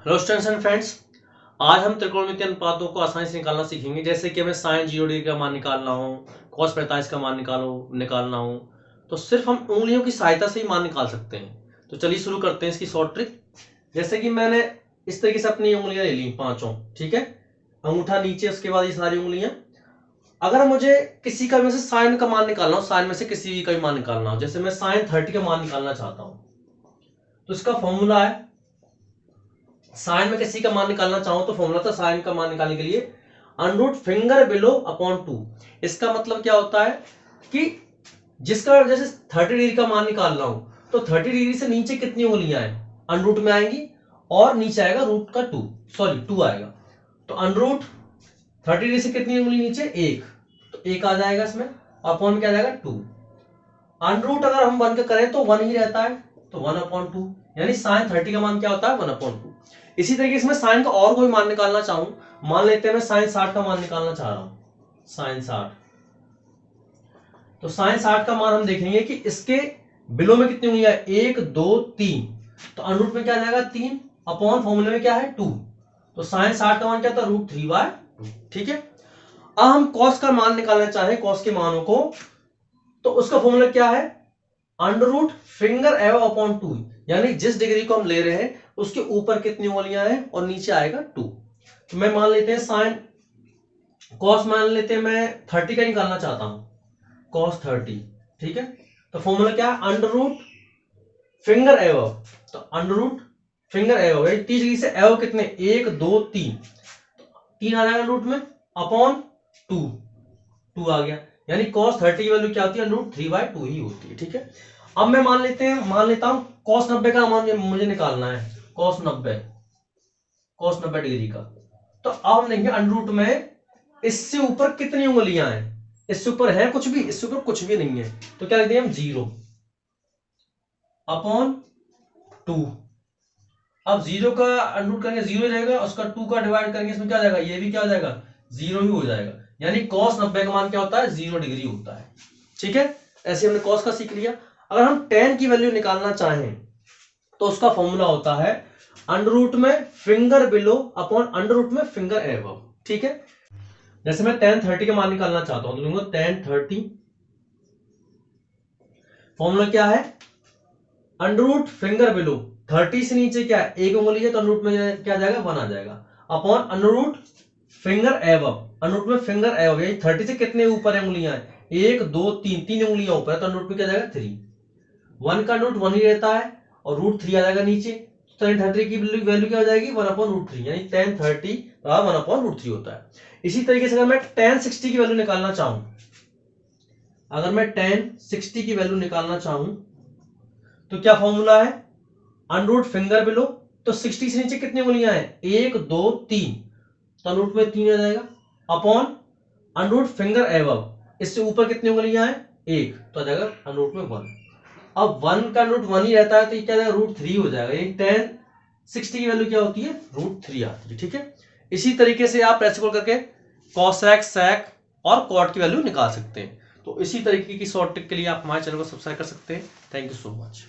Hello students and friends, आज हम त्रिकोणमितीय अनुपातों को आसानी से निकालना सीखेंगे। जैसे कि हमें साइन 0 डिग्री का मान निकालना हो, कॉस 45 का मान निकालना हो, तो सिर्फ हम उंगलियों की सहायता से ही मान निकाल सकते हैं। तो चलिए शुरू करते हैं इसकी शॉर्ट ट्रिक। जैसे कि मैंने इस तरीके से अपनी उंगलियां ले ली पांचों, ठीक है, अंगूठा नीचे, उसके बाद ये सारी उंगलियां। अगर मुझे किसी का में से साइन का मान निकालना हो, साइन में से किसी भी का भी मान निकालना हो, जैसे मैं साइन 30 का मान निकालना चाहता हूं, तो इसका फॉर्मूला है, साइन में किसी का मान निकालना चाहूं तो फॉर्मूला था साइन का मान निकालने के लिए अंडरूट फिंगर बिलो अपॉन 2। इसका मतलब क्या होता है कि जिसका जैसे 30 डिग्री का मान निकाल रहा हूं, तो 30 डिग्री से नीचे कितनी उंगलियां हैं, अंडरूट में आएंगी, और नीचे आएगा रूट का 2 आएगा। तो अंडरूट 30 डिग्री से कितनी उंगली नीचे, एक, तो एक आ जाएगा इसमें, अपॉन में क्या आ जाएगा 2। अंडरूट अगर हम 1 का करें तो 1 ही रहता है, तो 1/2, यानी साइन 30 का मान क्या होता है 1/2। इसी तरीके से मैं साइन का और कोई मान निकालना चाहूं, मान लेते हैं मैं साइन 60 का मान निकालना चाह रहा हूं, साइन 60। तो साइन 60 का मान हम देखेंगे कि इसके बिलो में कितनी उंगलियां, 1 2 3, तो अंडरूट में क्या आ जाएगा 3, अपॉन फॉर्मूले में क्या है 2। तो साइन 60 का मान क्या था √3/2, ठीक है। अब हम कॉस का मान निकालना चाहें, कॉस के मानों को, तो उसका फॉर्मूला क्या है, अंडररूट फिंगर एव अपॉन 2, यानी जिस डिग्री को हम ले रहे हैं उसके ऊपर कितनी उंगलियां हैं और नीचे आएगा 2। तो मैं मान लेते हैं साइन कॉस मान लेते हैं मैं 30 का निकालना चाहता हूं, कॉस 30, ठीक है। तो फॉर्मूला क्या है, अंडररूट फिंगर एव, तो अंडररूट फिंगर एव 30 डिग्री से एव कितने, 1 2 3, 3 आ जाएगा रूट में, अपॉन 2 आ गया, यानी cos 30 की वैल्यू क्या होती है, √3/2 ही होती है, ठीक है। अब मैं मान लेता हूं cos 90 का मान मुझे निकालना है, cos 90 डिग्री का। तो अब हम देखेंगे अंडरूट में इससे ऊपर कितनी उंगलियां हैं, इससे ऊपर है कुछ भी, इससे ऊपर कुछ भी नहीं है, तो क्या लिखते हैं हम 0/2। अब 0 का अंडरूट करेंगे 0 रहेगा, उसका 2 का डिवाइड करेंगे, इसमें क्या जाएगा, ये भी क्या हो जाएगा 0 ही हो जाएगा, यानी cos 90 का मान क्या होता है 0 डिग्री होता है, ठीक है। ऐसे हमने cos का सीख लिया। अगर हम tan की वैल्यू निकालना चाहें तो उसका फॉर्मूला होता है अंडररूट में फिंगर बिलो अपॉन अंडररूट में फिंगर एबव, ठीक है। जैसे मैं tan 30 का मान निकालना चाहता हूं तो लूंगा tan 30, फॉर्मूला क्या है, अंडररूट फिंगर बिलो 30 से नीचे क्या है, एक उंगली है, तो अंडररूट में क्या आ जाएगा 1 आ जाएगा, upon under root finger above, under root में फिंगर एबव, यानी 30 से कितने ऊपर है उंगलियां, 1 2 3, 3 उंगलियां ऊपर है, तो अंडररूट में क्या जाएगा 3। 1 का अंडररूट 1 ही रहता है, और √3 आ जाएगा नीचे, तो tan 30 की वैल्यू क्या हो जाएगी 1/√3, यानी tan 30 1/√3 होता है। इसी तरीके से अगर मैं tan 60 की वैल्यू निकालना चाहूं, अगर मैं tan 60 की वैल्यू निकालना चाहूं तो क्या फॉर्मूला है, अंडररूट फिंगर बिलो, तो 60 से नीचे कितनी उंगलियां हैं, 1 2 3, तो अंडररूट में 3 आ जाएगा, अपॉन अंडररूट फिंगर एबव, इससे ऊपर कितनी उंगलियां हैं, 1, तो आ जाएगा अंडररूट में 1। अब 1 का अंडररूट 1 ही रहता है, तो ये क्या जाएगा √3 हो जाएगा, यानी tan 60 की वैल्यू क्या होती है √3 आती है, ठीक है। इसी तरीके से आप रेसिप्रोकल करके cosec sec और cot की वैल्यू निकाल सकते हैं। तो इसी तरीके की शॉर्ट ट्रिक के लिए आप हमारे चैनल को सब्सक्राइब कर सकते हैं। Thank you so much.